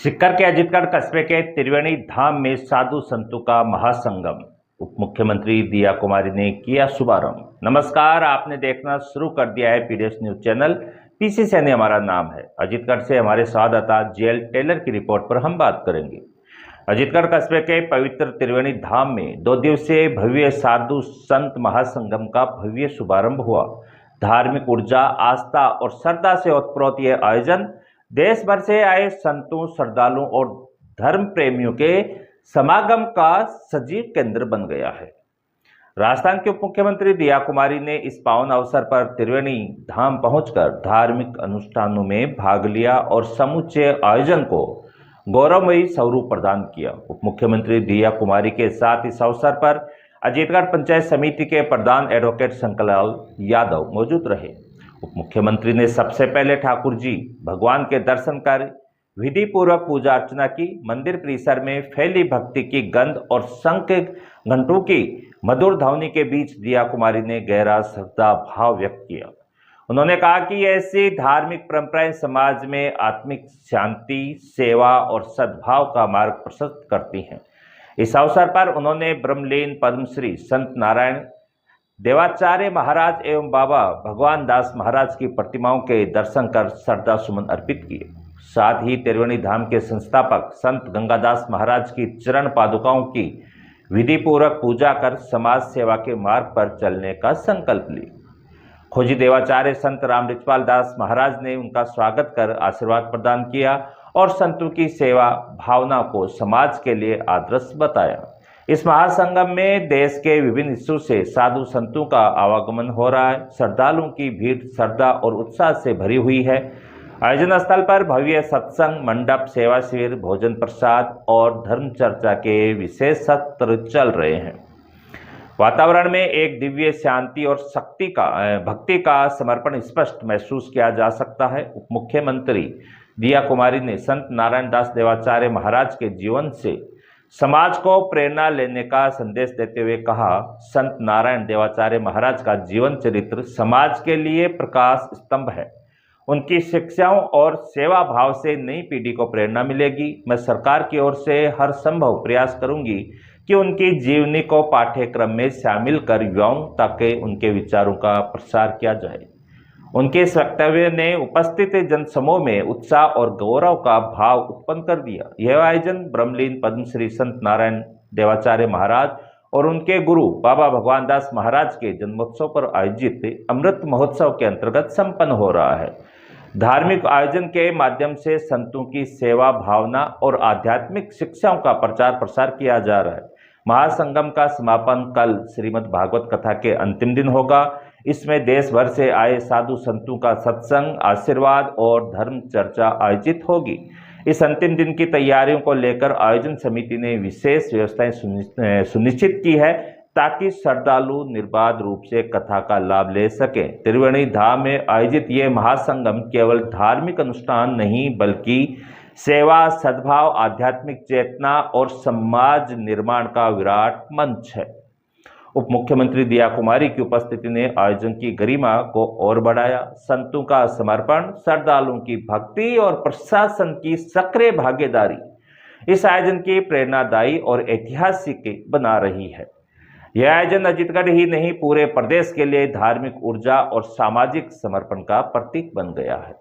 सिक्कर के अजीतगढ़ कस्बे के त्रिवेणी धाम में साधु संतों का महासंगम उप मुख्यमंत्री दिया कुमारी ने किया शुभारंभ। नमस्कार, आपने देखना शुरू कर दिया है PDS news channel. PC Saini हमारा नाम है। अजीतगढ़ से हमारे संवाददाता जेएल टेलर की रिपोर्ट पर हम बात करेंगे। अजीतगढ़ कस्बे के पवित्र त्रिवेणी धाम में 2 दिवसीय भव्य साधु संत महासंगम का भव्य शुभारंभ हुआ। धार्मिक ऊर्जा, आस्था और श्रद्धा से ओतप्रोत यह आयोजन देश भर से आए संतों, श्रद्धालुओं और धर्म प्रेमियों के समागम का सजीव केंद्र बन गया है। राजस्थान के उप मुख्यमंत्री दिया कुमारी ने इस पावन अवसर पर त्रिवेणी धाम पहुंचकर धार्मिक अनुष्ठानों में भाग लिया और समूचे आयोजन को गौरवमयी स्वरूप प्रदान किया। उप मुख्यमंत्री दिया कुमारी के साथ इस अवसर पर अजीतगढ़ पंचायत समिति के प्रधान एडवोकेट शंकरलाल यादव मौजूद रहे। उप मुख्यमंत्री ने सबसे पहले ठाकुर जी भगवान के दर्शन कर विधि पूर्वक पूजा अर्चना की। मंदिर परिसर में फैली भक्ति की गंध और शंख घंटों की मधुर ध्वनि के बीच दिया कुमारी ने गहरा श्रद्धा भाव व्यक्त किया। उन्होंने कहा कि ऐसी धार्मिक परंपराएं समाज में आत्मिक शांति, सेवा और सद्भाव का मार्ग प्रशस्त करती हैं। इस अवसर पर उन्होंने ब्रह्मलीन पद्मश्री संत नारायण देवाचार्य महाराज एवं बाबा भगवान दास महाराज की प्रतिमाओं के दर्शन कर श्रद्धा सुमन अर्पित किए। साथ ही त्रिवेणी धाम के संस्थापक संत गंगादास महाराज की चरण पादुकाओं की विधि पूर्वक पूजा कर समाज सेवा के मार्ग पर चलने का संकल्प लिया। खोजी देवाचार्य संत राम रिचपाल दास महाराज ने उनका स्वागत कर आशीर्वाद प्रदान किया और संतों की सेवा भावना को समाज के लिए आदर्श बताया। इस महासंगम में देश के विभिन्न हिस्सों से साधु संतों का आवागमन हो रहा है। श्रद्धालुओं की भीड़ श्रद्धा और उत्साह से भरी हुई है। आयोजन स्थल पर भव्य सत्संग मंडप, सेवा शिविर, भोजन प्रसाद और धर्म चर्चा के विशेष सत्र चल रहे हैं। वातावरण में एक दिव्य शांति और भक्ति का समर्पण स्पष्ट महसूस किया जा सकता है। उप मुख्यमंत्री दिया कुमारी ने संत नारायण दास देवाचार्य महाराज के जीवन से समाज को प्रेरणा लेने का संदेश देते हुए कहा, संत नारायण देवाचार्य महाराज का जीवन चरित्र समाज के लिए प्रकाश स्तंभ है। उनकी शिक्षाओं और सेवा भाव से नई पीढ़ी को प्रेरणा मिलेगी। मैं सरकार की ओर से हर संभव प्रयास करूंगी कि उनकी जीवनी को पाठ्यक्रम में शामिल कर युवाओं तक उनके विचारों का प्रसार किया जाए। उनके इस वक्तव्य ने उपस्थित जनसमूह में उत्साह और गौरव का भाव उत्पन्न कर दिया। यह आयोजन ब्रह्मलीन पद्मश्री संत नारायण देवाचार्य महाराज और उनके गुरु बाबा भगवान दास महाराज के जन्मोत्सव पर आयोजित अमृत महोत्सव के अंतर्गत संपन्न हो रहा है। धार्मिक आयोजन के माध्यम से संतों की सेवा भावना और आध्यात्मिक शिक्षाओं का प्रचार प्रसार किया जा रहा है। महासंगम का समापन कल श्रीमद् भागवत कथा के अंतिम दिन होगा। इसमें देश भर से आए साधु संतों का सत्संग, आशीर्वाद और धर्म चर्चा आयोजित होगी। इस अंतिम दिन की तैयारियों को लेकर आयोजन समिति ने विशेष व्यवस्थाएं सुनिश्चित की है ताकि श्रद्धालु निर्बाध रूप से कथा का लाभ ले सकें। त्रिवेणी धाम में आयोजित ये महासंगम केवल धार्मिक अनुष्ठान नहीं बल्कि सेवा, सद्भाव, आध्यात्मिक चेतना और समाज निर्माण का विराट मंच है। उप मुख्यमंत्री दिया कुमारी की उपस्थिति ने आयोजन की गरिमा को और बढ़ाया। संतों का समर्पण, श्रद्धालुओं की भक्ति और प्रशासन की सक्रिय भागीदारी इस आयोजन की प्रेरणादायी और ऐतिहासिक बना रही है। यह आयोजन अजीतगढ़ ही नहीं पूरे प्रदेश के लिए धार्मिक ऊर्जा और सामाजिक समर्पण का प्रतीक बन गया है।